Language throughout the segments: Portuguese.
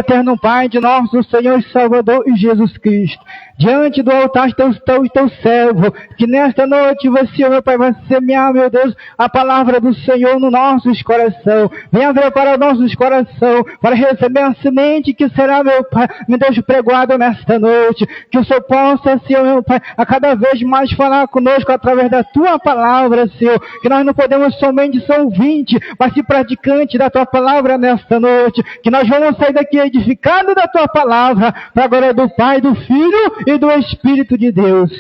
Eterno Pai de nosso Senhor e Salvador e Jesus Cristo, diante do altar teu servo, que nesta noite você, meu Pai, vai semear, meu Deus, a palavra do Senhor no nossos coração. Venha ver para nossos coração, para receber a semente que será, meu Pai, meu Deus, pregoado nesta noite. Que o Senhor possa, Senhor, meu Pai, a cada vez mais falar conosco através da tua palavra, Senhor. Que nós não podemos somente ser ouvinte, mas ser praticante da tua palavra nesta noite. Que nós vamos sair daqui edificado da tua palavra, para a glória do Pai, do Filho e do Espírito de Deus.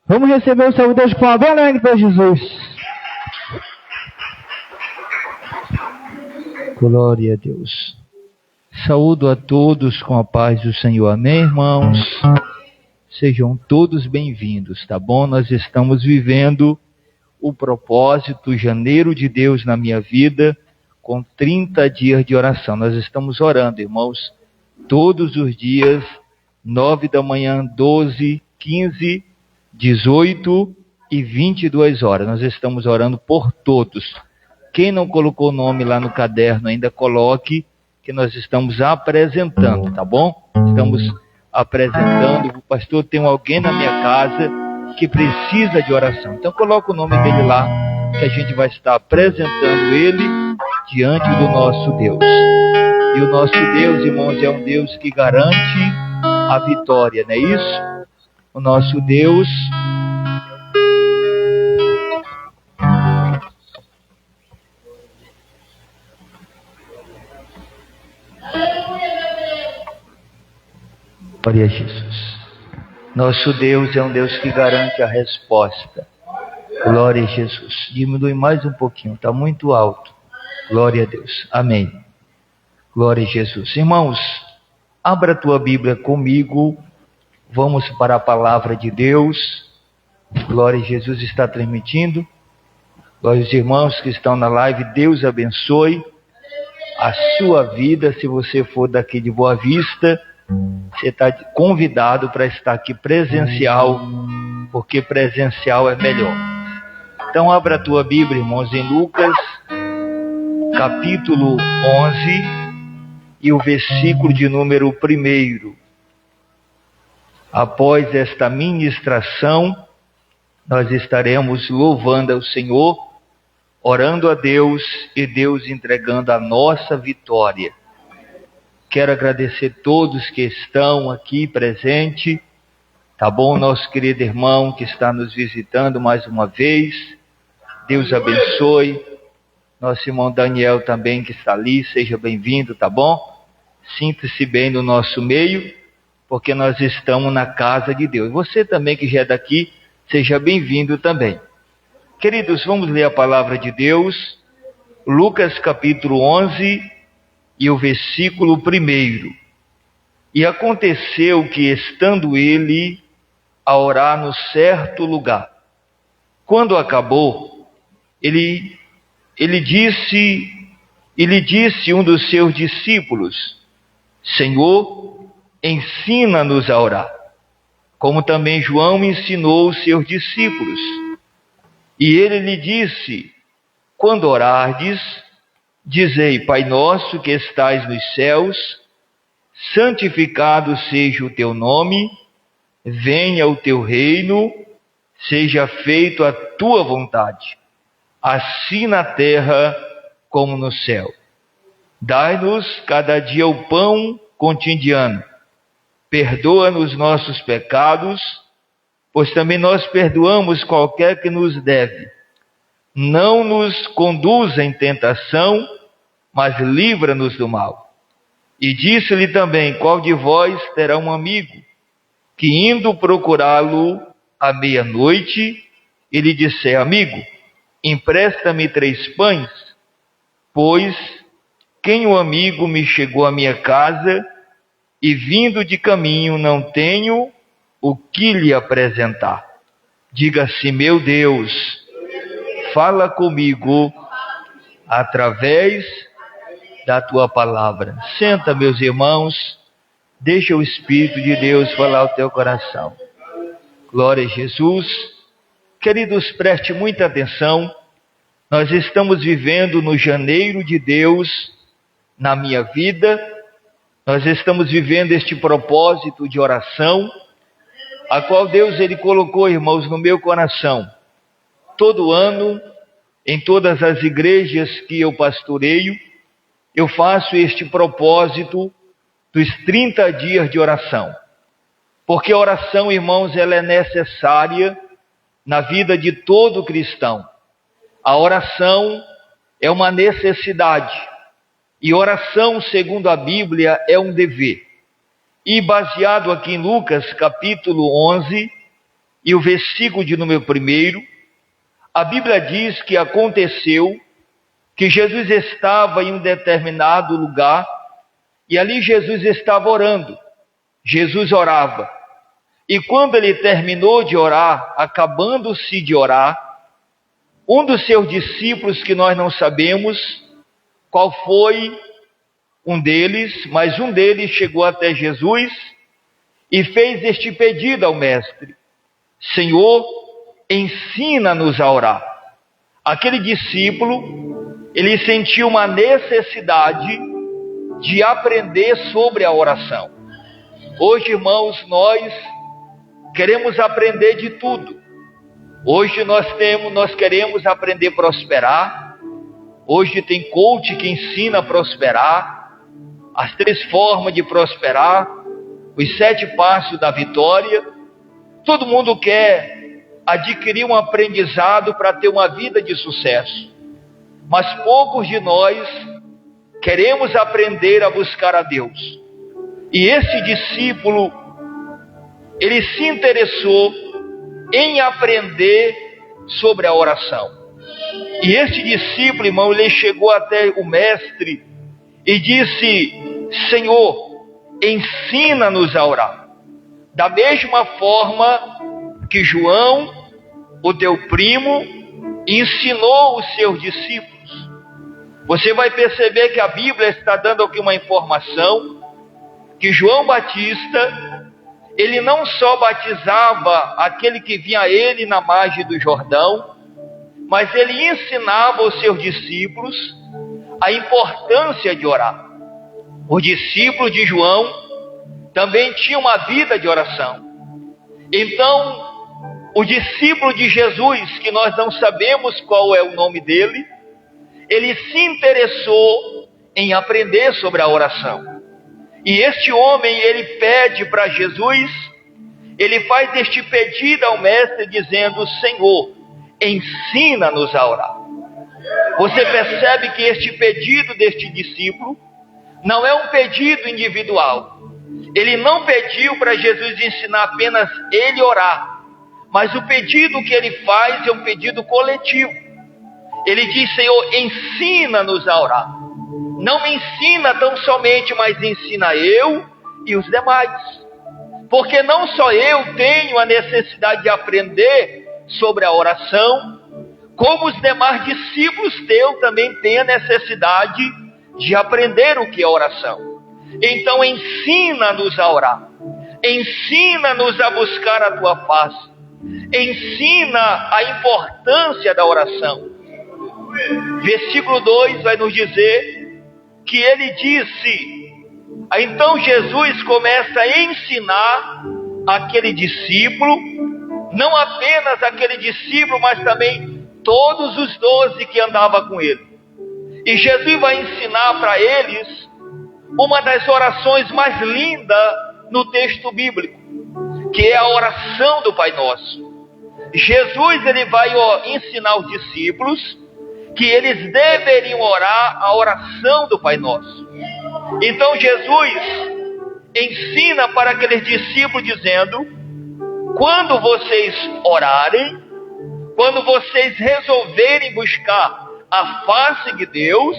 Vamos receber o Senhor Deus com a bem alegre para Jesus. Glória a Deus. Saúdo a todos com a paz do Senhor. Amém, irmãos? Sejam todos bem-vindos, tá bom? Nós estamos vivendo o propósito Janeiro de Deus na minha vida, com 30 dias de oração. Nós estamos orando, irmãos, todos os dias, 9 da manhã, 12, 15, 18 e 22 horas. Nós estamos orando por todos. Quem não colocou o nome lá no caderno, ainda coloque, que nós estamos apresentando, tá bom? Estamos apresentando. O pastor, tem alguém na minha casa que precisa de oração. Então coloca o nome dele lá, que a gente vai estar apresentando ele diante do nosso Deus. E o nosso Deus, irmãos, é um Deus que garante a vitória, não é isso? O nosso Deus Glória a Jesus. Nosso Deus é um Deus que garante a resposta. Glória a Jesus. Diminui mais um pouquinho, está muito alto. Glória a Deus. Amém. Glória a Jesus. Irmãos, abra a tua Bíblia comigo. Vamos para a palavra de Deus. Glória a Jesus. Está transmitindo. Glória aos irmãos que estão na live. Deus abençoe a sua vida. Se você for daqui de Boa Vista, você está convidado para estar aqui presencial, porque presencial é melhor. Então abra a tua Bíblia, irmãos, em Lucas, capítulo 11, e o versículo de número 1. Após esta ministração, nós estaremos louvando ao Senhor, orando a Deus e Deus entregando a nossa vitória. Quero agradecer todos que estão aqui presentes, tá bom? Nosso querido irmão que está nos visitando mais uma vez, Deus abençoe. Nosso irmão Daniel também que está ali, seja bem-vindo, tá bom? Sinta-se bem no nosso meio, porque nós estamos na casa de Deus. Você também que já é daqui, seja bem-vindo também. Queridos, vamos ler a palavra de Deus, Lucas capítulo 11, e o versículo 1. E aconteceu que, estando ele a orar no certo lugar, quando acabou, ele disse um dos seus discípulos: Senhor, ensina-nos a orar, como também João ensinou os seus discípulos. E ele lhe disse: quando orardes, dizei: Pai nosso que estais nos céus, santificado seja o teu nome, venha o teu reino, seja feito a tua vontade, assim na terra como no céu. Dai-nos cada dia o pão cotidiano, perdoa-nos nossos pecados, pois também nós perdoamos qualquer que nos deve. Não nos conduza em tentação, mas livra-nos do mal. E disse-lhe também: qual de vós terá um amigo, que indo procurá-lo à meia-noite, ele disser: amigo, empresta-me 3 pães, pois quem o amigo me chegou à minha casa, e vindo de caminho não tenho o que lhe apresentar. Diga assim: meu Deus, fala comigo através da tua palavra. Senta, meus irmãos, deixa o Espírito de Deus falar ao teu coração. Glória a Jesus. Queridos, preste muita atenção. Nós estamos vivendo no janeiro de Deus na minha vida. Nós estamos vivendo este propósito de oração, a qual Deus ele colocou, irmãos, no meu coração. Todo ano, em todas as igrejas que eu pastoreio, eu faço este propósito dos 30 dias de oração. Porque a oração, irmãos, ela é necessária na vida de todo cristão. A oração é uma necessidade. E oração, segundo a Bíblia, é um dever. E baseado aqui em Lucas, capítulo 11, e o versículo de número 1, a Bíblia diz que aconteceu que Jesus estava em um determinado lugar, e ali Jesus estava orando. Jesus orava. E quando ele terminou de orar, acabando-se de orar, um dos seus discípulos, que nós não sabemos qual foi um deles, mas um deles chegou até Jesus e fez este pedido ao mestre: Senhor, ensina-nos a orar. Aquele discípulo, ele sentiu uma necessidade de aprender sobre a oração. Hoje, irmãos, nós queremos aprender de tudo. Hoje nós queremos aprender a prosperar. Hoje tem coach que ensina a prosperar, as 3 formas de prosperar, os 7 passos da vitória. Todo mundo quer adquirir um aprendizado para ter uma vida de sucesso. Mas poucos de nós queremos aprender a buscar a Deus. E esse discípulo, ele se interessou em aprender sobre a oração. E este discípulo, irmão, ele chegou até o mestre e disse: Senhor, ensina-nos a orar. Da mesma forma que João, o teu primo, ensinou os seus discípulos. Você vai perceber que a Bíblia está dando aqui uma informação, que João Batista, ele não só batizava aquele que vinha a ele na margem do Jordão, mas ele ensinava aos seus discípulos a importância de orar. Os discípulos de João também tinham uma vida de oração. Então, o discípulo de Jesus, que nós não sabemos qual é o nome dele, ele se interessou em aprender sobre a oração. E este homem, ele pede para Jesus, ele faz este pedido ao mestre dizendo: Senhor, ensina-nos a orar. Você percebe que este pedido deste discípulo não é um pedido individual. Ele não pediu para Jesus ensinar apenas ele orar, mas o pedido que ele faz é um pedido coletivo. Ele diz: Senhor, ensina-nos a orar. Não me ensina tão somente, mas ensina eu e os demais. Porque não só eu tenho a necessidade de aprender sobre a oração, como os demais discípulos teus também têm a necessidade de aprender o que é oração. Então ensina-nos a orar. Ensina-nos a buscar a tua face. Ensina a importância da oração. Versículo 2 vai nos dizer que ele disse. Então Jesus começa a ensinar aquele discípulo, não apenas aquele discípulo, mas também todos os 12 que andavam com ele. E Jesus vai ensinar para eles uma das orações mais lindas no texto bíblico, que é a oração do Pai Nosso. Jesus ele vai ensinar os discípulos que eles deveriam orar a oração do Pai Nosso. Então Jesus ensina para aqueles discípulos dizendo: quando vocês orarem, quando vocês resolverem buscar a face de Deus,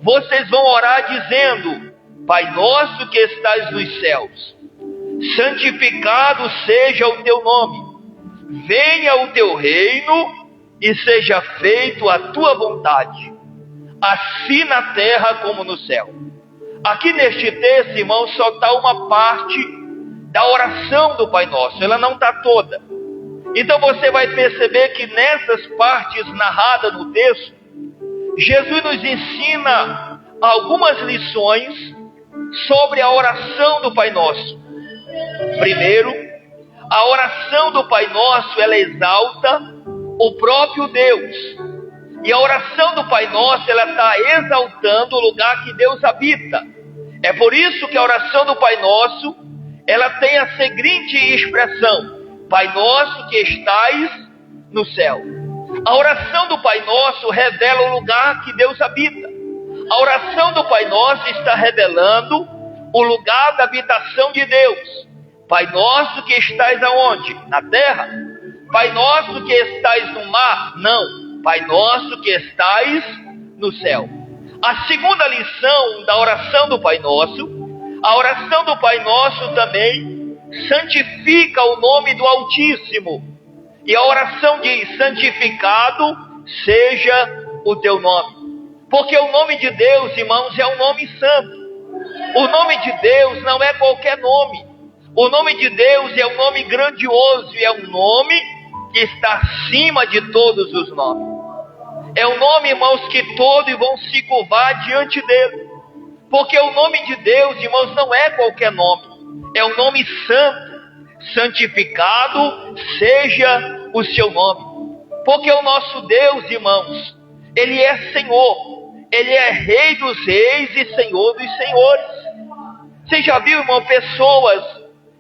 vocês vão orar dizendo: Pai nosso que estás nos céus, santificado seja o teu nome, venha o teu reino e seja feito a tua vontade, assim na terra como no céu. Aqui neste texto, irmão, só está uma parte da oração do Pai Nosso, ela não está toda. Então você vai perceber que nessas partes narradas no texto, Jesus nos ensina algumas lições sobre a oração do Pai Nosso. Primeiro, a oração do Pai Nosso, ela exalta o próprio Deus. E a oração do Pai Nosso, ela está exaltando o lugar que Deus habita. É por isso que a oração do Pai Nosso, ela tem a seguinte expressão: Pai Nosso que estais no céu. A oração do Pai Nosso revela o lugar que Deus habita. A oração do Pai Nosso está revelando o lugar da habitação de Deus. Pai Nosso que estais aonde? Na terra. Pai Nosso que estais no mar? Não. Pai Nosso que estais no céu. A segunda lição da oração do Pai Nosso, a oração do Pai Nosso também santifica o nome do Altíssimo. E a oração diz: santificado seja o teu nome. Porque o nome de Deus, irmãos, é um nome santo. O nome de Deus não é qualquer nome. O nome de Deus é um nome grandioso e é um nome que está acima de todos os nomes. É um nome, irmãos, que todos vão se curvar diante dele. Porque o nome de Deus, irmãos, não é qualquer nome. É um nome santo. Santificado seja o seu nome. Porque o nosso Deus, irmãos, ele é Senhor. Ele é Rei dos reis e Senhor dos senhores. Você já viu, irmão, pessoas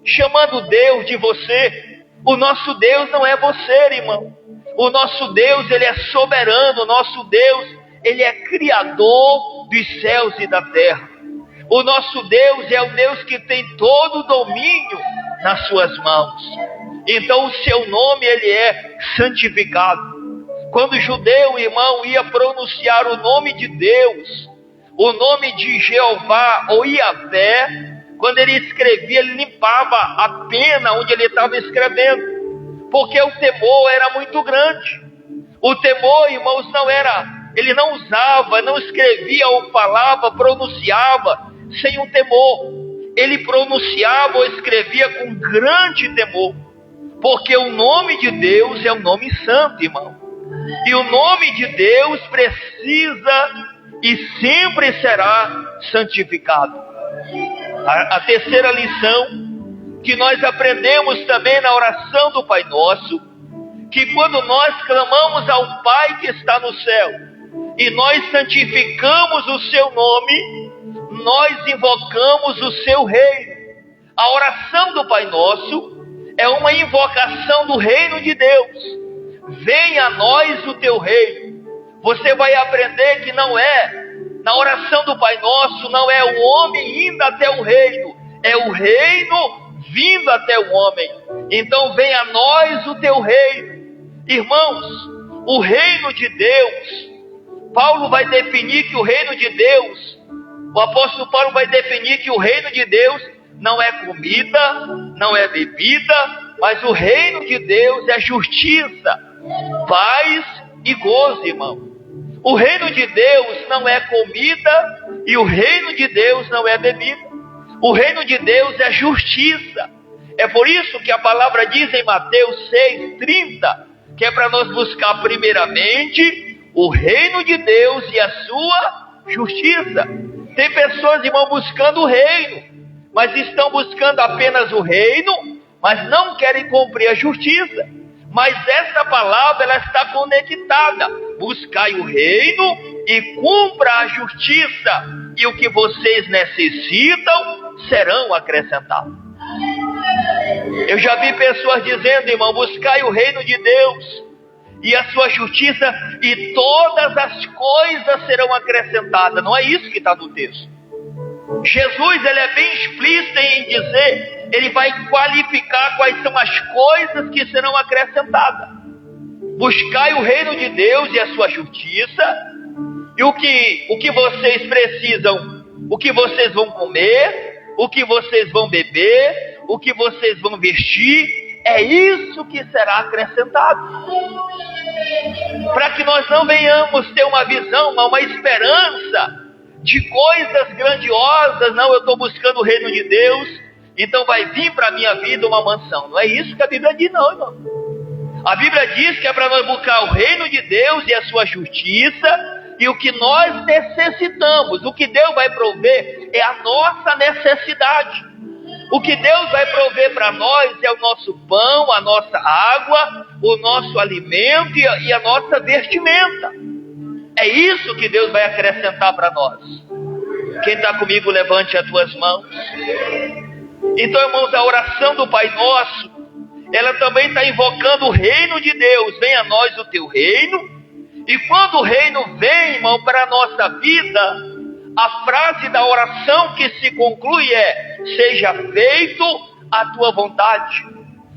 chamando Deus de você? O nosso Deus não é você, irmão. O nosso Deus, ele é soberano. O nosso Deus, ele é criador dos céus e da terra. O nosso Deus é o Deus que tem todo o domínio nas suas mãos. Então o seu nome, ele é santificado. Quando o judeu, irmão, ia pronunciar o nome de Deus, o nome de Jeová ou Iavé, quando ele escrevia, ele limpava a pena onde ele estava escrevendo, porque o temor era muito grande. O temor, irmãos, ele não usava, não escrevia ou falava, pronunciava sem um temor. Ele pronunciava ou escrevia com grande temor, porque o nome de Deus é um nome santo, irmão. E o nome de Deus precisa e sempre será santificado. A terceira lição que nós aprendemos também na oração do Pai Nosso, que quando nós clamamos ao Pai que está no céu e nós santificamos o seu nome, nós invocamos o seu reino. A oração do Pai Nosso é uma invocação do reino de Deus. Venha a nós o teu reino. Você vai aprender que na oração do Pai Nosso, não é o homem indo até o reino, é o reino vindo até o homem. Então venha a nós o teu reino. Irmãos, o reino de Deus, Paulo vai definir que o reino de Deus, o apóstolo Paulo vai definir que o reino de Deus não é comida, não é bebida, mas o reino de Deus é justiça, paz e gozo, irmão. O reino de Deus não é comida e o reino de Deus não é bebida. O reino de Deus é justiça. É por isso que a palavra diz em Mateus 6:30, que é para nós buscar primeiramente o reino de Deus e a sua justiça. Tem pessoas, irmão, buscando o reino, mas estão buscando apenas o reino, mas não querem cumprir a justiça. Mas essa palavra, ela está conectada. Buscai o reino e cumpra a justiça, e o que vocês necessitam serão acrescentados. Eu já vi pessoas dizendo, irmão, buscai o reino de Deus e a sua justiça, e todas as coisas serão acrescentadas. Não é isso que está no texto. Jesus, ele é bem explícito em dizer, ele vai qualificar quais são as coisas que serão acrescentadas. Buscai o reino de Deus e a sua justiça, e o que vocês precisam, o que vocês vão comer, o que vocês vão beber, o que vocês vão vestir, é isso que será acrescentado. Para que nós não venhamos ter uma visão, uma esperança de coisas grandiosas. Não, eu estou buscando o reino de Deus, então vai vir para a minha vida uma mansão. Não é isso que a Bíblia diz, não, irmão. A Bíblia diz que é para nós buscar o reino de Deus e a sua justiça, e o que nós necessitamos. O que Deus vai prover é a nossa necessidade. O que Deus vai prover para nós é o nosso pão, a nossa água, o nosso alimento e a nossa vestimenta. É isso que Deus vai acrescentar para nós. Quem está comigo, levante as tuas mãos. Então, irmãos, a oração do Pai Nosso, ela também está invocando o reino de Deus. Venha a nós o teu reino. E quando o reino vem, irmão, para a nossa vida, a frase da oração que se conclui é: seja feito a tua vontade.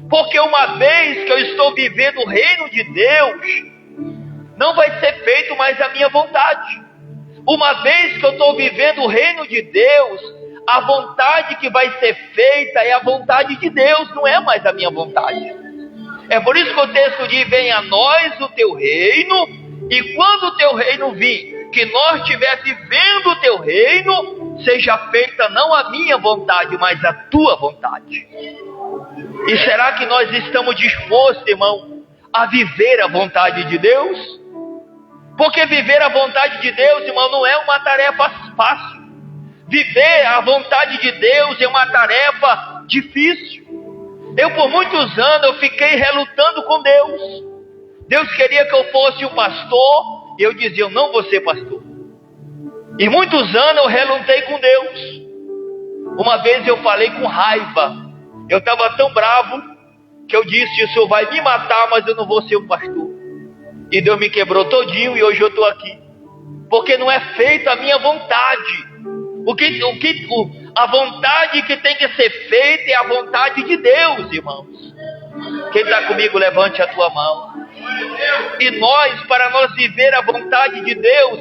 Porque uma vez que eu estou vivendo o reino de Deus, não vai ser feito mais a minha vontade. Uma vez que eu estou vivendo o reino de Deus, a vontade que vai ser feita é a vontade de Deus, não é mais a minha vontade. É por isso que o texto diz: venha a nós o teu reino, e quando o teu reino vir, que nós estiver vivendo o teu reino, seja feita não a minha vontade, mas a tua vontade. E será que nós estamos dispostos, irmão, a viver a vontade de Deus? Porque viver a vontade de Deus, irmão, não é uma tarefa fácil. Viver a vontade de Deus é uma tarefa difícil. Eu por muitos anos eu fiquei relutando com Deus. Deus queria que eu fosse um pastor, e eu dizia: eu não vou ser pastor. E muitos anos eu relutei com Deus. Uma vez eu falei com raiva. Eu estava tão bravo que eu disse: o Senhor vai me matar, mas eu não vou ser um pastor. E Deus me quebrou todinho e hoje eu estou aqui. Porque não é feita a minha vontade. A vontade que tem que ser feita é a vontade de Deus, irmãos. Quem está comigo, levante a tua mão. E nós, para nós viver a vontade de Deus,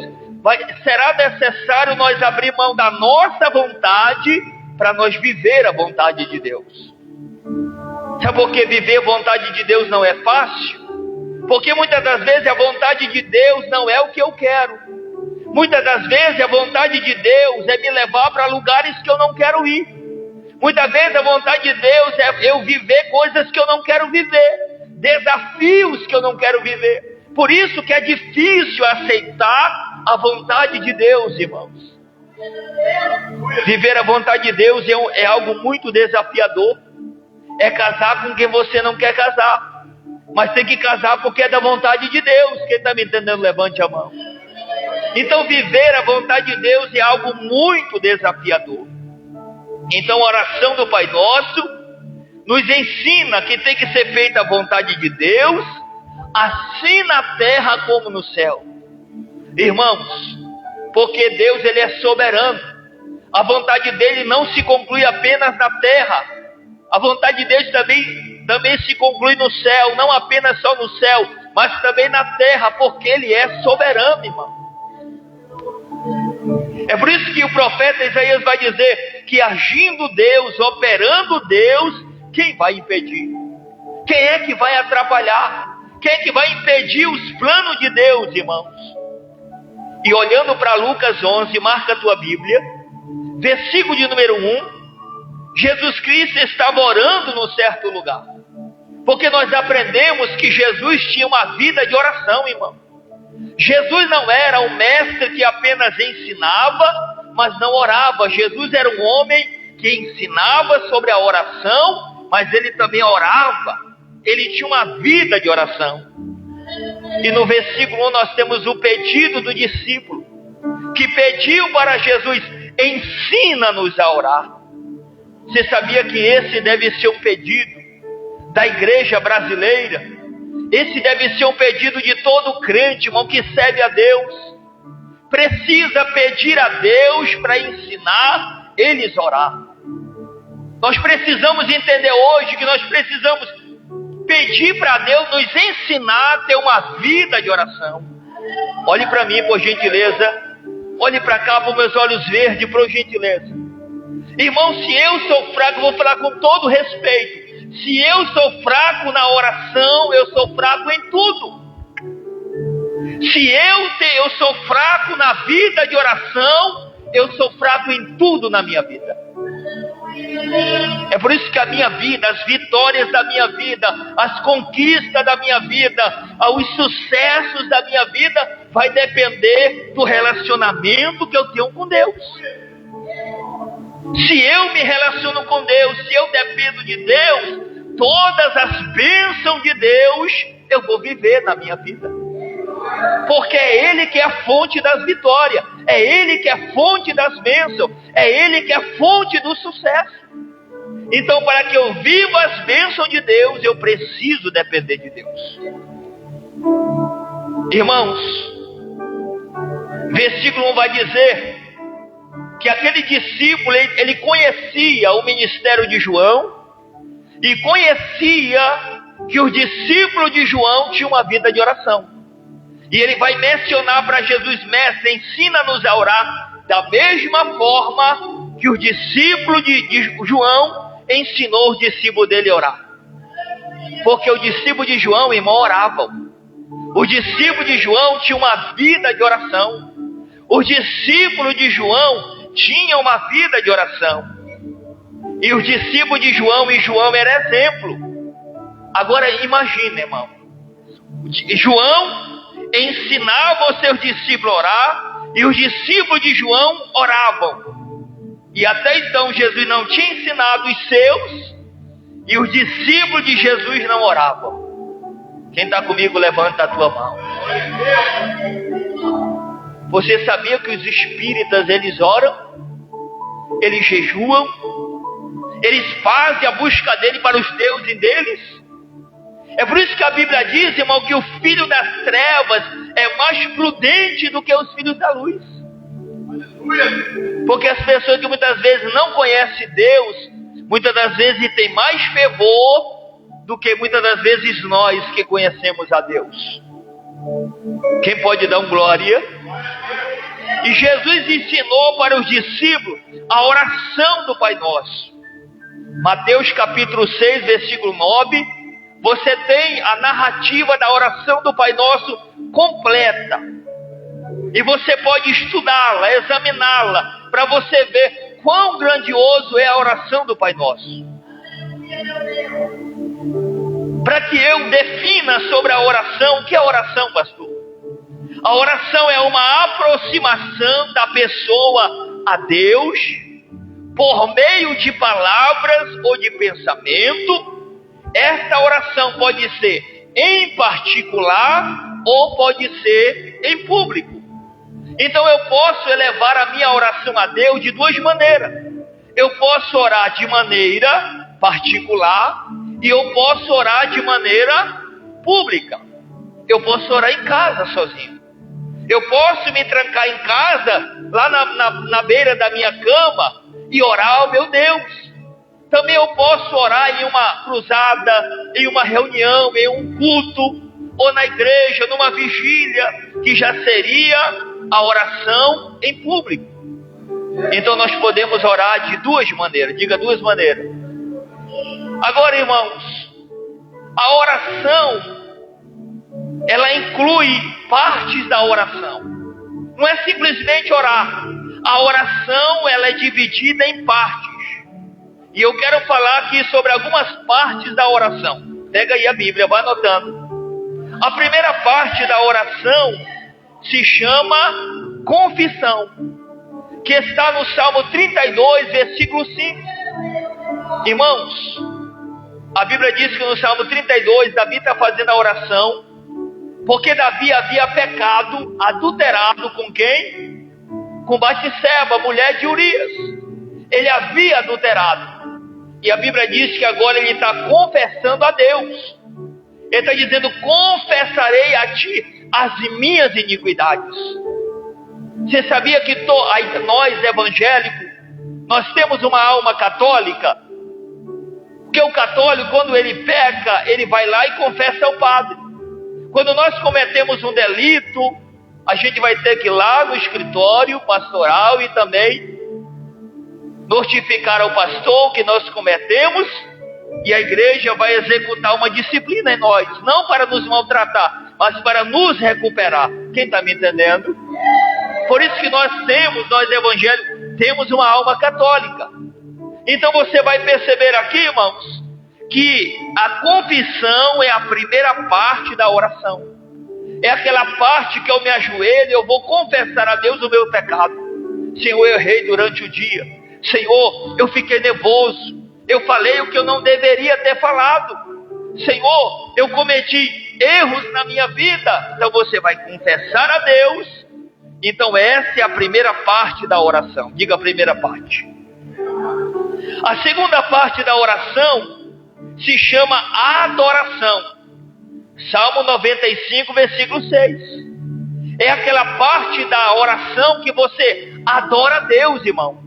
será necessário nós abrir mão da nossa vontade para nós viver a vontade de Deus. Sabe por que viver a vontade de Deus não é fácil? Porque muitas das vezes a vontade de Deus não é o que eu quero. Muitas das vezes a vontade de Deus é me levar para lugares que eu não quero ir. Muitas vezes a vontade de Deus é eu viver coisas que eu não quero viver. Desafios que eu não quero viver. Por isso que é difícil aceitar a vontade de Deus, irmãos. Viver a vontade de Deus é algo muito desafiador. É casar com quem você não quer casar. Mas tem que casar porque é da vontade de Deus. Quem está me entendendo, levante a mão. Então viver a vontade de Deus é algo muito desafiador. Então a oração do Pai Nosso nos ensina que tem que ser feita a vontade de Deus, assim na terra como no céu. Irmãos, porque Deus ele é soberano. A vontade dele não se conclui apenas na terra. A vontade de Deus também se conclui no céu, não apenas só no céu, mas também na terra, porque ele é soberano, irmão. É por isso que o profeta Isaías vai dizer que agindo Deus, operando Deus, quem vai impedir? Quem é que vai atrapalhar? Quem é que vai impedir os planos de Deus, irmãos? E olhando para Lucas 11, marca a tua Bíblia, versículo de número 1, Jesus Cristo estava orando num certo lugar. Porque nós aprendemos que Jesus tinha uma vida de oração, irmão. Jesus não era um mestre que apenas ensinava, mas não orava. Jesus era um homem que ensinava sobre a oração, mas ele também orava. Ele tinha uma vida de oração. E no versículo 1 nós temos o pedido do discípulo, que pediu para Jesus: ensina-nos a orar. Você sabia que esse deve ser um pedido da igreja brasileira? Esse deve ser um pedido de todo crente, irmão, que serve a Deus. Precisa pedir a Deus para ensinar eles a orar. Nós precisamos entender hoje que nós precisamos pedir para Deus nos ensinar a ter uma vida de oração. Olhe para mim, por gentileza. Olhe para cá, para meus olhos verdes, por gentileza. Irmão, se eu sou fraco, vou falar com todo respeito. Se eu sou fraco na oração, eu sou fraco em tudo. Se eu sou fraco na vida de oração, eu sou fraco em tudo na minha vida. É por isso que a minha vida, as vitórias da minha vida, as conquistas da minha vida, os sucessos da minha vida, vai depender do relacionamento que eu tenho com Deus. Se eu me relaciono com Deus, se eu dependo de Deus, todas as bênçãos de Deus eu vou viver na minha vida. Porque é Ele que é a fonte das vitórias, é Ele que é a fonte das bênçãos, é Ele que é a fonte do sucesso. Então, para que eu viva as bênçãos de Deus, eu preciso depender de Deus. Irmãos, versículo 1 vai dizer que aquele discípulo, ele conhecia o ministério de João e conhecia que os discípulos de João tinham uma vida de oração. E ele vai mencionar para Jesus: mestre, ensina-nos a orar da mesma forma que os discípulos de João ensinou os discípulos dele a orar. Porque os discípulos de João, irmão, oravam. Os discípulos de João tinham uma vida de oração. Os discípulos de João tinham uma vida de oração. E os discípulos de João, e João era exemplo. Agora imagine, irmão. João ensinava os seus discípulos a orar, e os discípulos de João oravam. E até então Jesus não tinha ensinado os seus, e os discípulos de Jesus não oravam. Quem está comigo, levanta a tua mão. Você sabia que os espíritas, eles oram, eles jejuam, eles fazem a busca dele para os deuses deles? É por isso que a Bíblia diz, irmão, que o filho das trevas é mais prudente do que os filhos da luz. Porque as pessoas que muitas vezes não conhecem Deus, muitas das vezes têm mais fervor do que muitas das vezes nós que conhecemos a Deus. Quem pode dar um glória? E Jesus ensinou para os discípulos a oração do Pai Nosso. Mateus capítulo 6, versículo 9, você tem a narrativa da oração do Pai Nosso completa. E você pode estudá-la, examiná-la, para você ver quão grandioso é a oração do Pai Nosso. Para que eu defina sobre a oração, o que é oração, pastor? A oração é uma aproximação da pessoa a Deus, por meio de palavras ou de pensamento. Esta oração pode ser em particular ou pode ser em público. Então eu posso elevar a minha oração a Deus de duas maneiras. Eu posso orar de maneira particular e eu posso orar de maneira pública. Eu posso orar em casa sozinho. Eu posso me trancar em casa, lá na beira da minha cama, e orar ao meu Deus. Também eu posso orar em uma cruzada, em uma reunião, em um culto, ou na igreja, numa vigília, que já seria a oração em público. Então nós podemos orar de duas maneiras. Diga duas maneiras. Agora, irmãos, a oração, ela inclui partes da oração. Não é simplesmente orar. A oração, ela é dividida em partes. E eu quero falar aqui sobre algumas partes da oração. Pega aí a Bíblia, vai anotando. A primeira parte da oração se chama confissão, que está no Salmo 32, versículo 5. Irmãos, a Bíblia diz que no Salmo 32, Davi está fazendo a oração, porque Davi havia pecado, adulterado com quem? Com Batseba, mulher de Urias. Ele havia adulterado. E a Bíblia diz que agora ele está confessando a Deus. Ele está dizendo: confessarei a ti as minhas iniquidades. Você sabia que nós evangélicos, nós temos uma alma católica? Porque o católico, quando ele peca, ele vai lá e confessa ao padre. Quando nós cometemos um delito, a gente vai ter que ir lá no escritório pastoral e também notificar ao pastor que nós cometemos, e a igreja vai executar uma disciplina em nós, não para nos maltratar, mas para nos recuperar. Quem está me entendendo? Por isso que nós evangélicos, temos uma alma católica. Então você vai perceber aqui, irmãos, que a confissão é a primeira parte da oração. É aquela parte que eu me ajoelho e eu vou confessar a Deus o meu pecado. Senhor, eu errei durante o dia. Senhor, eu fiquei nervoso. Eu falei o que eu não deveria ter falado. Senhor, eu cometi erros na minha vida. Então você vai confessar a Deus. Então essa é a primeira parte da oração. Diga a primeira parte. A segunda parte da oração se chama adoração. Salmo 95, versículo 6. É aquela parte da oração que você adora a Deus, irmão.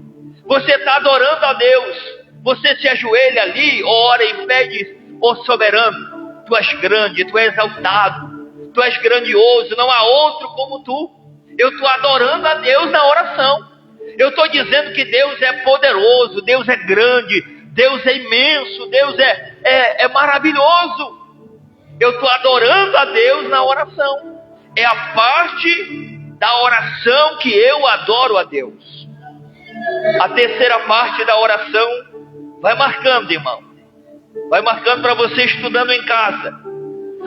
Você está adorando a Deus. Você se ajoelha ali, ora e pede: ó soberano, tu és grande, tu és exaltado, tu és grandioso, não há outro como tu. Eu estou adorando a Deus na oração. Eu estou dizendo que Deus é poderoso, Deus é grande, Deus é imenso, Deus é maravilhoso. Eu estou adorando a Deus na oração. É a parte da oração que eu adoro a Deus. A terceira parte da oração, vai marcando, irmão. Vai marcando para você estudando em casa.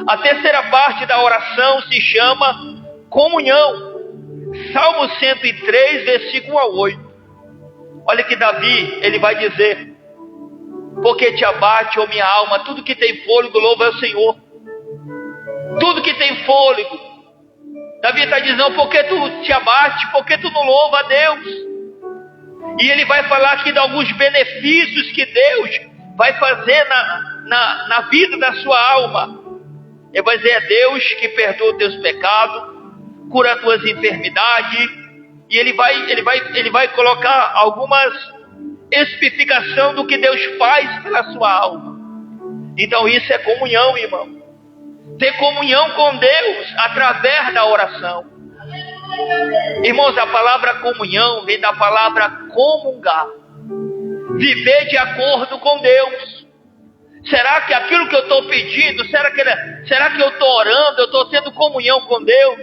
A terceira parte da oração se chama comunhão. Salmo 103, versículo 8. Olha que Davi, ele vai dizer: porque te abate, ó minha alma, tudo que tem fôlego, louva ao Senhor. Tudo que tem fôlego. Davi está dizendo: porque tu te abate, porque tu não louva a Deus. E ele vai falar aqui de alguns benefícios que Deus vai fazer na vida da sua alma. Ele vai dizer: é Deus que perdoa os teus pecados, cura as tuas enfermidades. E ele vai colocar algumas especificações do que Deus faz pela sua alma. Então isso é comunhão, irmão. Ter comunhão com Deus através da oração. Irmãos, a palavra comunhão vem da palavra comungar. Viver de acordo com Deus. Será que aquilo que eu estou pedindo, será que eu estou orando, eu estou tendo comunhão com Deus?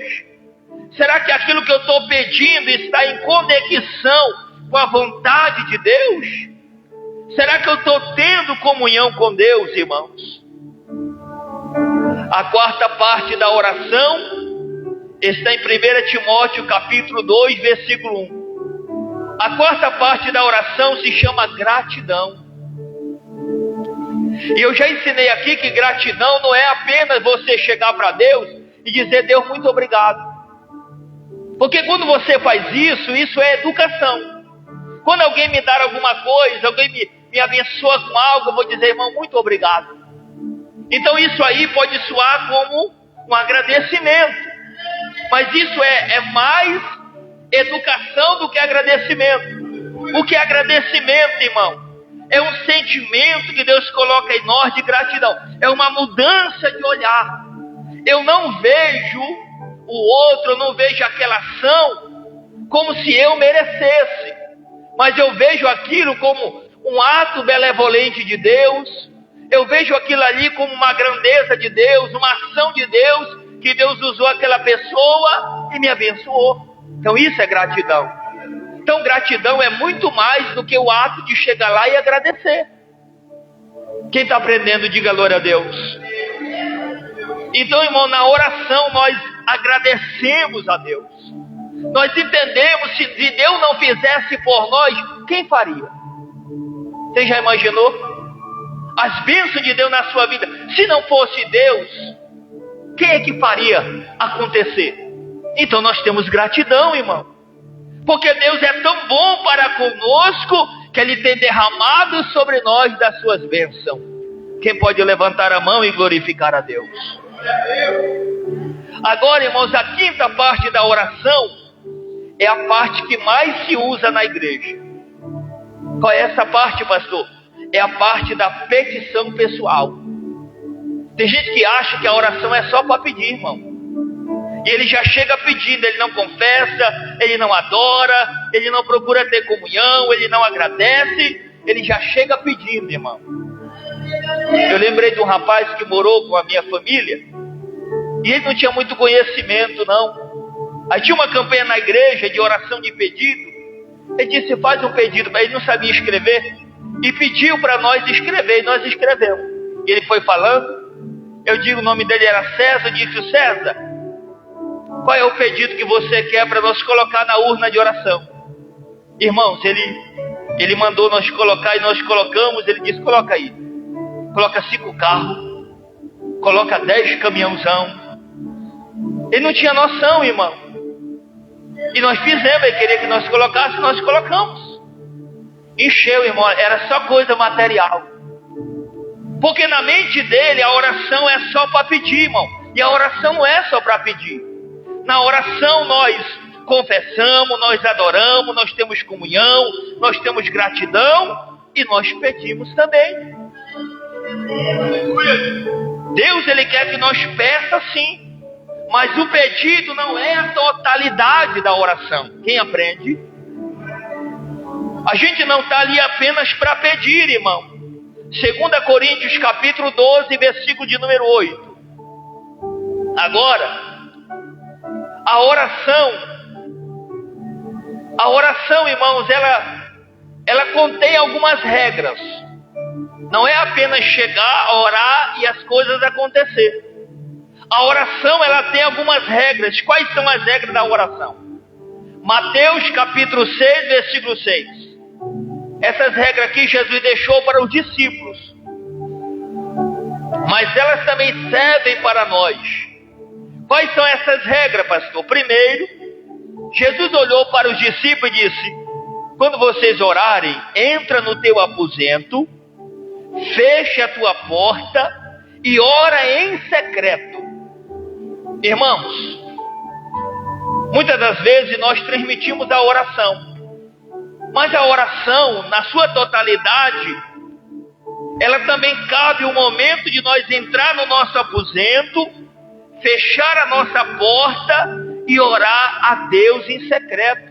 Será que aquilo que eu estou pedindo está em conexão com a vontade de Deus? Será que eu estou tendo comunhão com Deus, irmãos? A quarta parte da oração está em 1 Timóteo capítulo 2, versículo 1. A quarta parte da oração se chama gratidão. E eu já ensinei aqui que gratidão não é apenas você chegar para Deus e dizer: Deus, muito obrigado. Porque quando você faz isso é educação. Quando alguém me dar alguma coisa, alguém me abençoa com algo, eu vou dizer: irmão, muito obrigado. Então isso aí pode soar como um agradecimento. Mas isso é mais educação do que agradecimento. O que é agradecimento, irmão? É um sentimento que Deus coloca em nós de gratidão. É uma mudança de olhar. Eu não vejo o outro, eu não vejo aquela ação como se eu merecesse. Mas eu vejo aquilo como um ato benevolente de Deus. Eu vejo aquilo ali como uma grandeza de Deus, uma ação de Deus, que Deus usou aquela pessoa e me abençoou. Então isso é gratidão. Então gratidão é muito mais do que o ato de chegar lá e agradecer. Quem está aprendendo, diga glória a Deus. Então, irmão, na oração nós agradecemos a Deus. Nós entendemos, se Deus não fizesse por nós, quem faria? Você já imaginou? As bênçãos de Deus na sua vida. Se não fosse Deus, quem é que faria acontecer? Então nós temos gratidão, irmão. Porque Deus é tão bom para conosco que Ele tem derramado sobre nós das suas bênçãos. Quem pode levantar a mão e glorificar a Deus? Agora, irmãos, a quinta parte da oração é a parte que mais se usa na igreja. Qual é essa parte, pastor? É a parte da petição pessoal. Tem gente que acha que a oração é só para pedir, irmão. E ele já chega pedindo, ele não confessa, ele não adora, ele não procura ter comunhão, ele não agradece, ele já chega pedindo, irmão. Eu lembrei de um rapaz que morou com a minha família, e ele não tinha muito conhecimento, não. Aí tinha uma campanha na igreja de oração de pedido. Ele disse: faz um pedido, mas ele não sabia escrever. E pediu para nós escrever, e nós escrevemos. E ele foi falando, eu digo o nome dele era César, eu disse: César, Qual é o pedido que você quer para nós colocar na urna de oração? Irmãos, ele mandou nós colocar e nós colocamos. Ele disse, coloca aí. Coloca 5 carros. Coloca 10 caminhãozão. Ele não tinha noção, irmão. E nós fizemos, ele queria que nós colocássemos, nós colocamos. Encheu, irmão, era só coisa material. Porque na mente dele a oração é só para pedir, irmão. E a oração não é só para pedir. Na oração nós confessamos, nós adoramos, nós temos comunhão, nós temos gratidão e nós pedimos também. Deus, ele quer que nós peça sim. Mas o pedido não é a totalidade da oração. Quem aprende? A gente não está ali apenas para pedir, irmão. 2 Coríntios capítulo 12, versículo de número 8. Agora, a oração, irmãos, ela contém algumas regras. Não é apenas chegar, orar e as coisas acontecer. A oração, ela tem algumas regras. Quais são as regras da oração? Mateus capítulo 6, versículo 6. Essas regras aqui Jesus deixou para os discípulos. Mas elas também servem para nós. Quais são essas regras, pastor? Primeiro, Jesus olhou para os discípulos e disse, quando vocês orarem, entra no teu aposento, feche a tua porta e ora em secreto. Irmãos, muitas das vezes nós transmitimos a oração, mas a oração, na sua totalidade, ela também cabe o momento de nós entrar no nosso aposento, fechar a nossa porta e orar a Deus em secreto.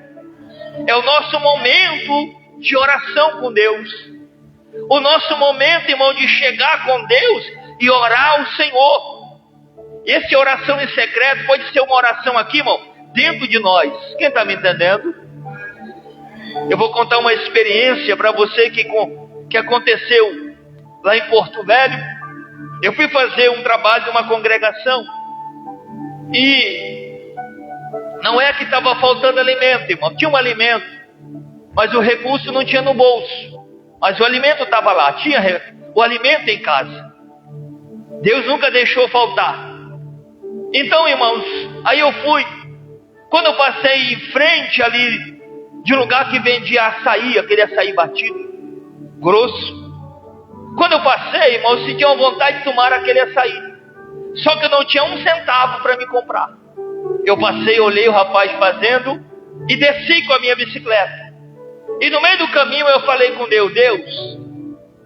É o nosso momento de oração com Deus. O nosso momento, irmão, de chegar com Deus e orar ao Senhor. Essa oração em secreto pode ser uma oração aqui, irmão, dentro de nós. Quem está me entendendo? Eu vou contar uma experiência para você que aconteceu lá em Porto Velho. Eu fui fazer um trabalho de uma congregação e não é que estava faltando alimento, irmão. Tinha um alimento, mas o recurso não tinha no bolso. Mas o alimento estava lá, tinha o alimento em casa. Deus nunca deixou faltar. Então, irmãos, aí eu fui. Quando eu passei em frente ali de um lugar que vendia açaí, aquele açaí batido, grosso. Quando eu passei, irmão, eu senti uma vontade de tomar aquele açaí. Só que eu não tinha 1 centavo para me comprar. Eu passei, olhei o rapaz fazendo e desci com a minha bicicleta. E no meio do caminho eu falei com Deus, Deus,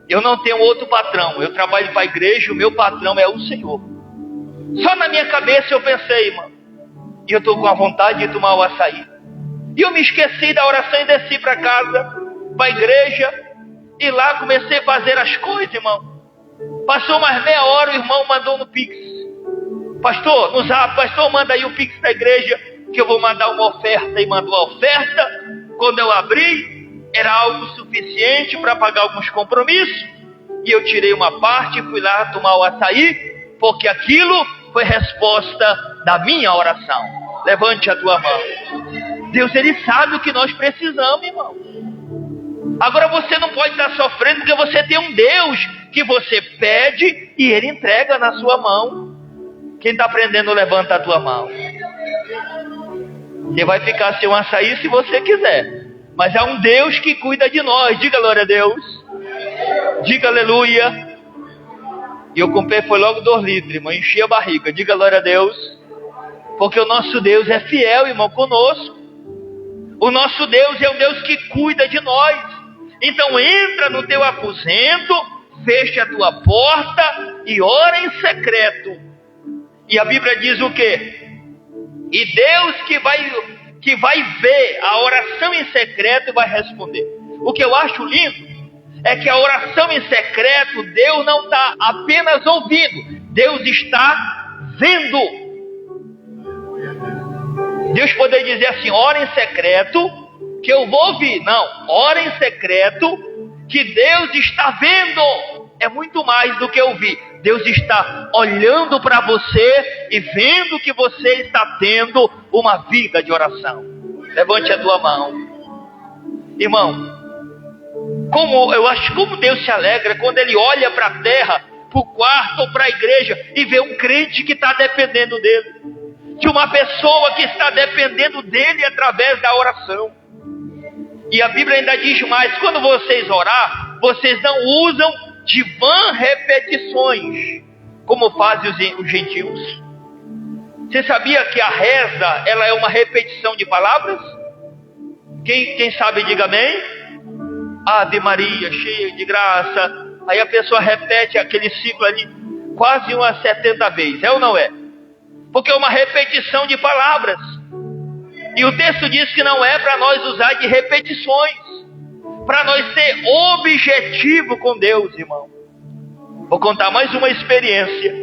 eu não tenho outro patrão. Eu trabalho para a igreja, o meu patrão é o Senhor. Só na minha cabeça eu pensei, irmão, e eu estou com a vontade de tomar o açaí. E eu me esqueci da oração e desci para casa, para a igreja, e lá comecei a fazer as coisas, irmão. Passou mais meia hora, o irmão mandou no Pix. Pastor, no Zap, pastor, manda aí o Pix da igreja, que eu vou mandar uma oferta. E mandou a oferta. Quando eu abri, era algo suficiente para pagar alguns compromissos. E eu tirei uma parte e fui lá tomar o açaí, porque aquilo foi resposta da minha oração. Levante a tua mão. Deus, Ele sabe o que nós precisamos, irmão. Agora você não pode estar sofrendo porque você tem um Deus que você pede e Ele entrega na sua mão. Quem está aprendendo, levanta a tua mão. Você vai ficar sem um açaí se você quiser. Mas há um Deus que cuida de nós. Diga glória a Deus. Diga aleluia. E eu comprei, foi logo 2 litros, irmão. Enchi a barriga. Diga glória a Deus. Porque o nosso Deus é fiel, irmão, conosco. O nosso Deus é um Deus que cuida de nós. Então entra no teu aposento, fecha a tua porta e ora em secreto. E a Bíblia diz o quê? E Deus que vai ver a oração em secreto vai responder. O que eu acho lindo é que a oração em secreto, Deus não está apenas ouvindo, Deus está vendo. Deus poderia dizer assim, ora em secreto, que eu vou ouvir. Não, ora em secreto, que Deus está vendo. É muito mais do que ouvir. Deus está olhando para você e vendo que você está tendo uma vida de oração. Levante a tua mão. Irmão, como Deus se alegra quando Ele olha para a terra, para o quarto ou para a igreja e vê um crente que está dependendo dele. De uma pessoa que está dependendo dele através da oração. E a Bíblia ainda diz mais: quando vocês orar, vocês não usam de vã repetições, como fazem os gentios. Você sabia que a reza, ela é uma repetição de palavras? Quem sabe, diga amém. Ave Maria, cheia de graça. Aí a pessoa repete aquele ciclo ali quase umas 70 vezes, é ou não é? Porque é uma repetição de palavras. E o texto diz que não é para nós usar de repetições, para nós ter objetivo com Deus, irmão. Vou contar mais uma experiência.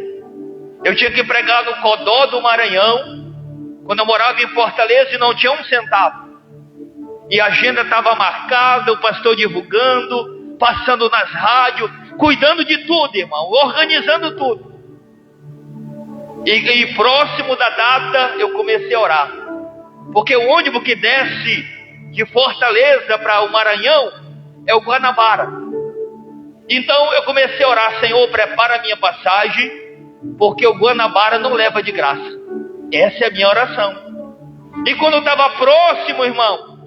Eu tinha que pregar no Codó do Maranhão, quando eu morava em Fortaleza e não tinha um centavo. E a agenda estava marcada, o pastor divulgando, passando nas rádios, cuidando de tudo, irmão, organizando tudo. E próximo da data eu comecei a orar. Porque o ônibus que desce de Fortaleza para o Maranhão é o Guanabara. Então eu comecei a orar: Senhor, prepara a minha passagem, porque o Guanabara não leva de graça. Essa é a minha oração. E quando eu estava próximo, irmão,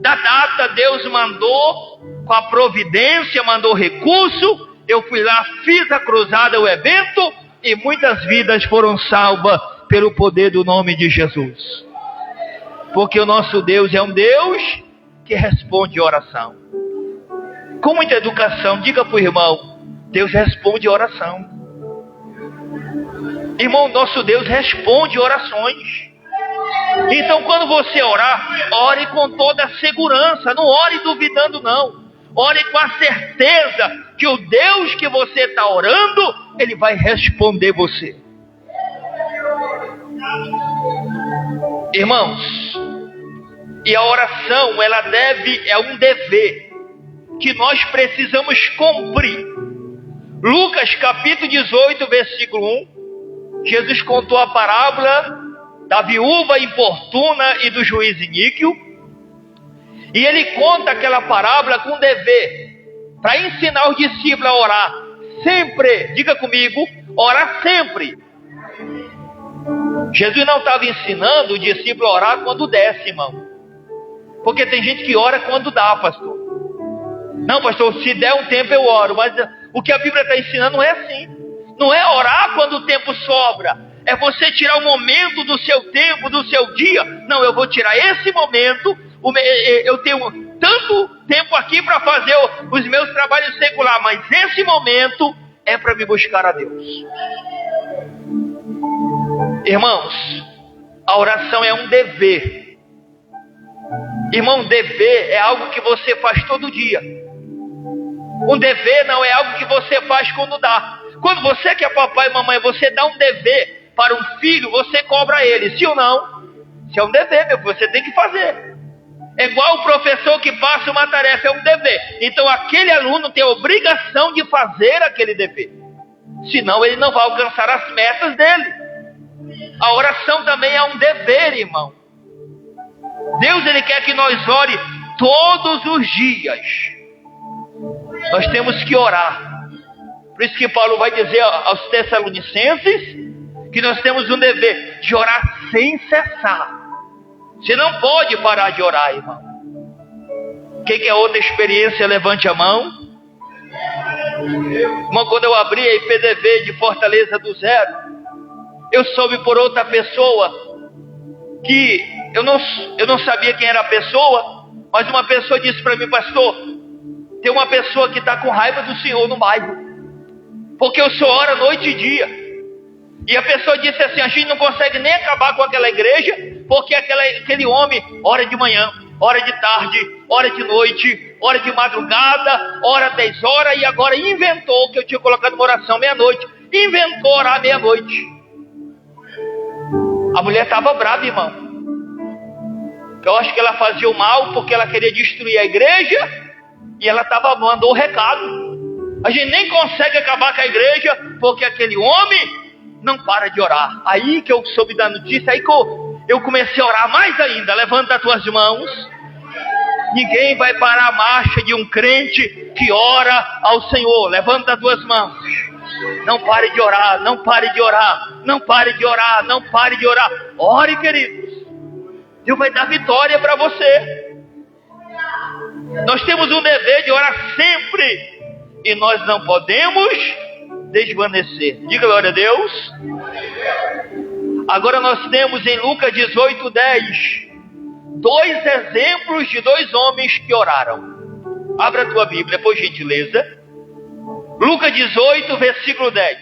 da data, Deus mandou, com a providência, mandou recurso. Eu fui lá, fiz a cruzada, o evento, e muitas vidas foram salvas pelo poder do nome de Jesus. Porque o nosso Deus é um Deus que responde oração. Com muita educação, diga para o irmão: Deus responde oração. Irmão, nosso Deus responde orações. Então quando você orar, ore com toda a segurança. Não ore duvidando não. Ore com a certeza que o Deus que você está orando, Ele vai responder você. Irmãos, e a oração, é um dever que nós precisamos cumprir. Lucas capítulo 18, versículo 1, Jesus contou a parábola da viúva importuna e do juiz iníquo. E ele conta aquela parábola com dever, para ensinar os discípulos a orar sempre. Diga comigo: orar sempre. Jesus não estava ensinando o discípulo a orar quando desce, irmão. Porque tem gente que ora quando dá, pastor. Não, pastor, se der um tempo eu oro. Mas o que a Bíblia está ensinando não é assim. Não é orar quando o tempo sobra. É você tirar um momento do seu tempo, do seu dia. Não, eu vou tirar esse momento. Eu tenho tanto tempo aqui para fazer os meus trabalhos seculares, mas esse momento é para me buscar a Deus. Irmãos, a oração é um dever. Irmão, dever é algo que você faz todo dia. Um dever não é algo que você faz quando dá. Quando você que é papai e mamãe, você dá um dever para um filho, você cobra ele, sim ou não? Isso é um dever, meu filho, você tem que fazer. É igual o professor que passa uma tarefa, é um dever. Então aquele aluno tem a obrigação de fazer aquele dever. Senão ele não vai alcançar as metas dele. A oração também é um dever, irmão. Deus, Ele quer que nós ore todos os dias. Nós temos que orar. Por isso que Paulo vai dizer aos Tessalonicenses que nós temos um dever de orar sem cessar. Você não pode parar de orar, irmão. Quem quer outra experiência, levante a mão. Irmão, quando eu abri a IPDV de Fortaleza do Zero, eu soube por outra pessoa que eu não sabia quem era a pessoa, mas uma pessoa disse para mim: pastor, tem uma pessoa que está com raiva do senhor no bairro, porque o senhor ora noite e dia. E a pessoa disse assim: a gente não consegue nem acabar com aquela igreja, porque aquele homem ora de manhã, ora de tarde, ora de noite, ora de madrugada, ora 10 horas, e agora inventou, que eu tinha colocado uma oração meia-noite, inventou orar meia-noite. A mulher estava brava, irmão. Eu acho que ela fazia o mal porque ela queria destruir a igreja, e ela mandou o recado. A gente nem consegue acabar com a igreja porque aquele homem não para de orar. Aí que eu soube da notícia, aí que eu comecei a orar mais ainda. Levanta as tuas mãos. Ninguém vai parar a marcha de um crente que ora ao Senhor. Levanta as tuas mãos. Não pare de orar, não pare de orar, não pare de orar, não pare de orar. Ore, queridos. Deus vai dar vitória para você. Nós temos um dever de orar sempre. E nós não podemos desvanecer. Diga glória a Deus. Agora nós temos em Lucas 18:10 dois exemplos de dois homens que oraram. Abra a tua Bíblia, por gentileza. Lucas 18, versículo 10.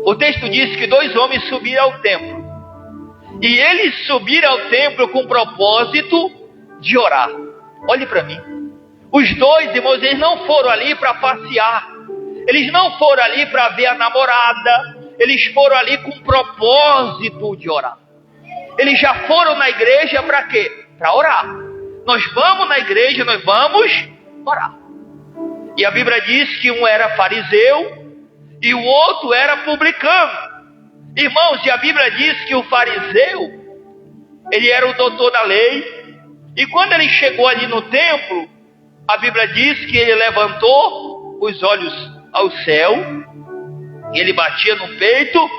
O texto diz que dois homens subiram ao templo. E eles subiram ao templo com o propósito de orar. Olhe para mim. Os dois, irmãos, eles não foram ali para passear. Eles não foram ali para ver a namorada. Eles foram ali com o propósito de orar. Eles já foram na igreja para quê? Para orar. Nós vamos na igreja, nós vamos orar. E a Bíblia diz que um era fariseu e o outro era publicano. Irmãos, e a Bíblia diz que o fariseu, ele era o doutor da lei. E quando ele chegou ali no templo, a Bíblia diz que ele levantou os olhos ao céu, ele batia no peito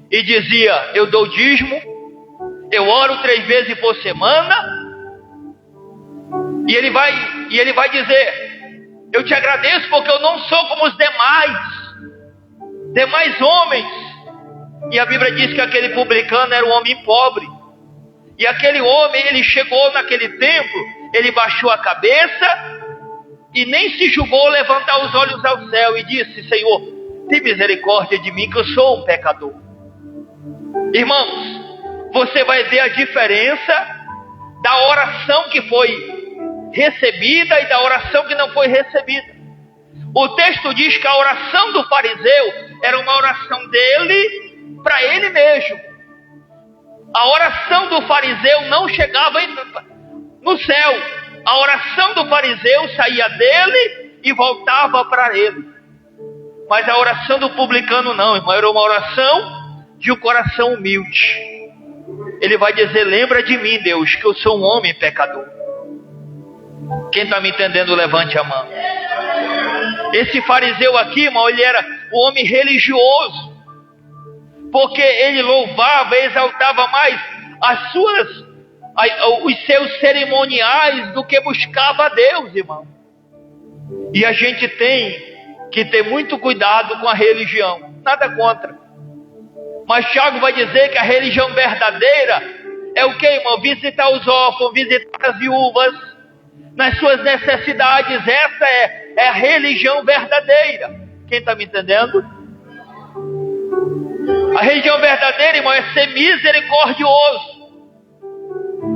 e dizia: eu dou dízimo, eu oro 3 vezes por semana. E ele vai dizer: eu te agradeço porque eu não sou como os demais homens. E a Bíblia diz que aquele publicano era um homem pobre. E aquele homem, ele chegou naquele templo, ele baixou a cabeça e nem se julgou levantar os olhos ao céu e disse: Senhor, tem misericórdia de mim, que eu sou um pecador. Irmãos, você vai ver a diferença da oração que foi recebida e da oração que não foi recebida. O texto diz que a oração do fariseu era uma oração dele para ele mesmo. A oração do fariseu não chegava no céu. A oração do fariseu saía dele e voltava para ele. Mas a oração do publicano não, irmão. Era uma oração de um coração humilde. Ele vai dizer: lembra de mim, Deus, que eu sou um homem pecador. Quem está me entendendo, levante a mão. Esse fariseu aqui, irmão, ele era um homem religioso. Porque ele louvava e exaltava mais os seus cerimoniais do que buscava a Deus, irmão. E a gente tem que ter muito cuidado com a religião. Nada contra. Mas Tiago vai dizer que a religião verdadeira é o que, irmão? Visitar os órfãos, visitar as viúvas nas suas necessidades. Essa é a religião verdadeira. Quem está me entendendo? A religião verdadeira, irmão, é ser misericordioso.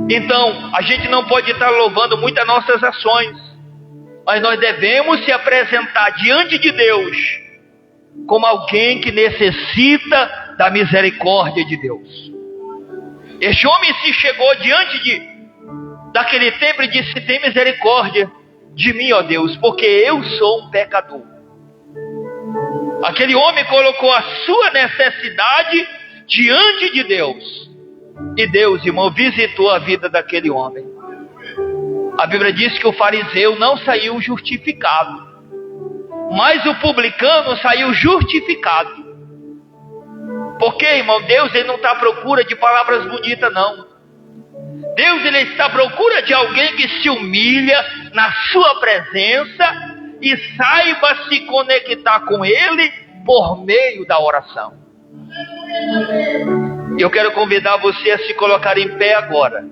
Então, a gente não pode estar louvando muito as nossas ações, mas nós devemos se apresentar diante de Deus como alguém que necessita da misericórdia de Deus. Este homem se chegou diante daquele templo e disse: tem misericórdia de mim, ó Deus, porque eu sou um pecador. Aquele homem colocou a sua necessidade diante de Deus. E Deus, irmão, visitou a vida daquele homem. A Bíblia diz que o fariseu não saiu justificado, mas o publicano saiu justificado. Porque, irmão, Deus ele não está à procura de palavras bonitas, não. Deus ele está à procura de alguém que se humilha na sua presença e saiba se conectar com Ele por meio da oração. Eu quero convidar você a se colocar em pé agora.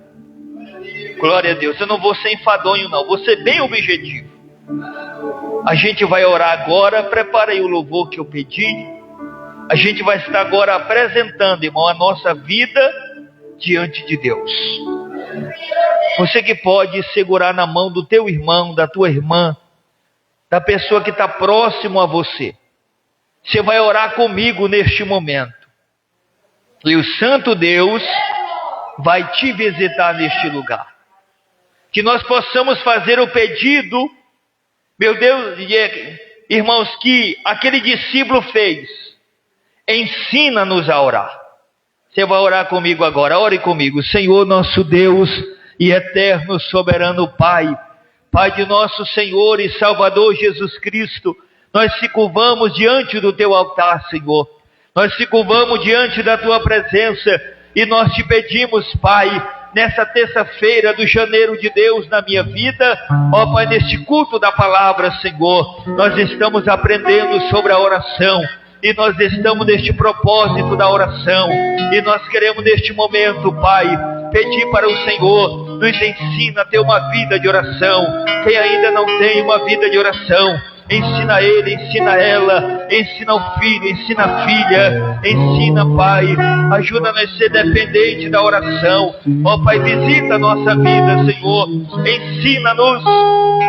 Glória a Deus. Eu não vou ser enfadonho, não. Vou ser bem objetivo. A gente vai orar agora. Prepara aí o louvor que eu pedi. A gente vai estar agora apresentando, irmão, a nossa vida diante de Deus. Você que pode segurar na mão do teu irmão, da tua irmã, da pessoa que está próximo a você. Você vai orar comigo neste momento. E o Santo Deus vai te visitar neste lugar. Que nós possamos fazer o pedido, meu Deus, irmãos, que aquele discípulo fez. Ensina-nos a orar. Você vai orar comigo agora, ore comigo. Senhor nosso Deus e eterno soberano Pai, Pai de nosso Senhor e Salvador Jesus Cristo, nós se curvamos diante do Teu altar, Senhor. Nós se curvamos diante da Tua presença e nós te pedimos, Pai, nessa terça-feira do janeiro de Deus na minha vida, ó Pai, neste culto da palavra, Senhor, nós estamos aprendendo sobre a oração. E nós estamos neste propósito da oração. E nós queremos neste momento, Pai, pedir para o Senhor, nos ensina a ter uma vida de oração. Quem ainda não tem uma vida de oração, ensina ele, ensina ela, ensina o filho, ensina a filha, ensina, Pai, ajuda-nos a ser dependente da oração. Ó Pai, visita a nossa vida, Senhor, ensina-nos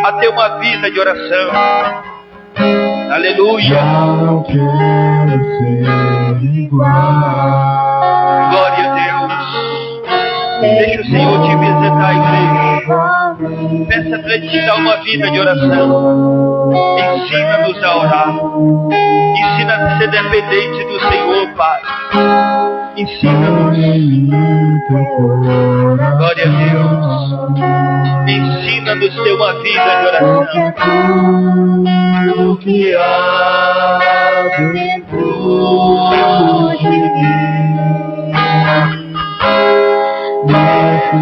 a ter uma vida de oração. Aleluia. Não quero ser igual. Glória a Deus. Deixa o Senhor te visitar a igreja. Peça para Ele te dar uma vida de oração. Ensina-nos a orar. Ensina-nos a ser dependente do Senhor, Pai. Ensina-nos. Glória a Deus. Ensina-nos a ter uma vida de oração. O que há dentro de mim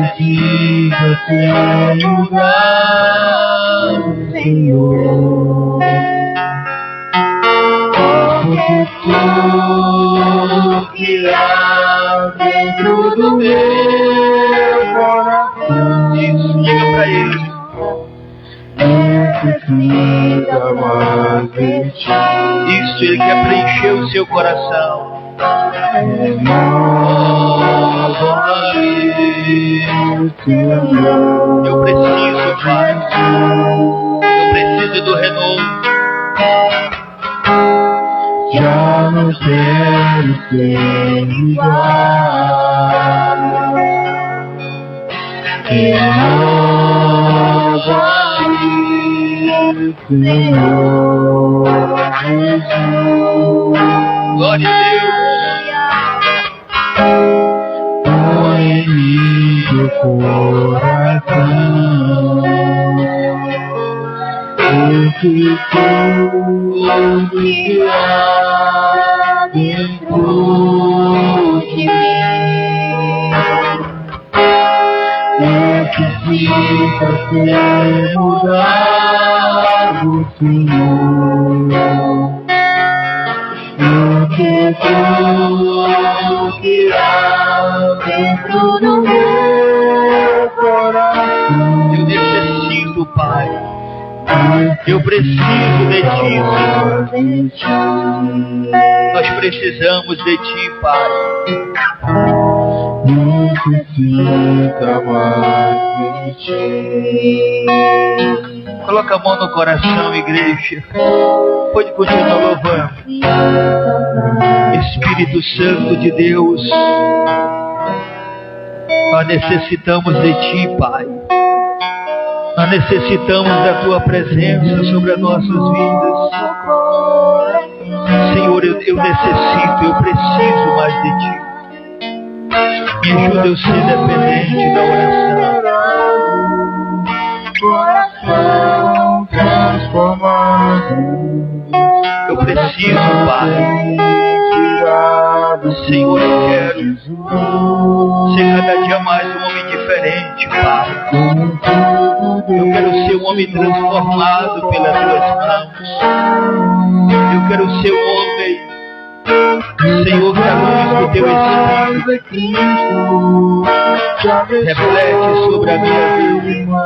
necessita ser lugar, Senhor, porque tudo que há dentro do meu coração, isso, diga para Ele. Necessita mais de ti. Isso, Ele quer preencher o seu coração. Eu preciso, Pai. Eu preciso do renovo. Já não quero ser igual. Senhor Jesus, glória a Deus. Põe em mim teu coração, porque tudo que há dentro de mim necessita ser mudado, Senhor, porque tudo que há dentro do meu coração eu necessito, Pai. Eu preciso de Ti, Senhor. Nós precisamos de Ti, Pai. Necessita mais de Ti. Coloca a mão no coração, igreja. Pode continuar louvando. Espírito Santo de Deus, nós necessitamos de Ti, Pai. Nós necessitamos da Tua presença sobre as nossas vidas. Senhor, eu necessito, eu preciso mais de Ti. Me ajuda eu ser dependente da Coração transformado. oração. Eu preciso, Pai. Senhor, eu quero ser cada dia mais um homem diferente, Pai. Eu quero ser um homem transformado pelas Tuas mãos. Eu quero ser um homem, Senhor, que a luz do Teu Espírito reflete sobre a minha vida.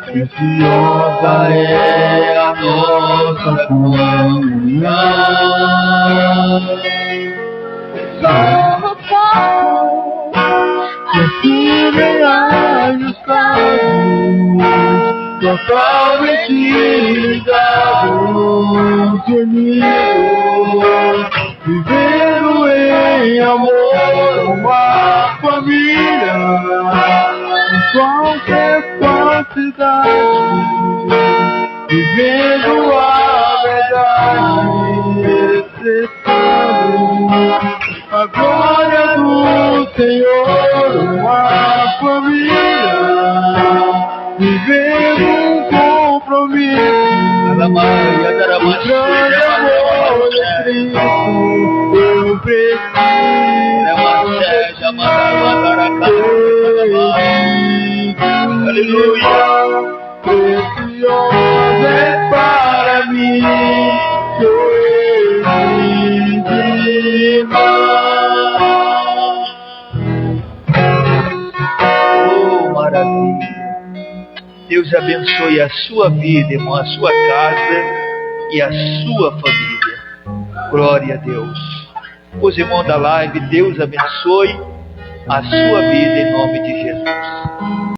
Preciosa é a nossa comunhão. Somos povos que reais os caminhos, totalmente ligados e unidos, vivendo em amor uma família, em qualquer quantidade, vivendo a a glória do Senhor, uma família, vivendo um compromisso. Grande amor de Cristo, eu preciso. Aleluia. Precioso é para mim Oh, maravilha. Deus abençoe a sua vida, irmão, a sua casa e a sua família. Glória a Deus. Os irmãos da live, Deus abençoe a sua vida em nome de Jesus.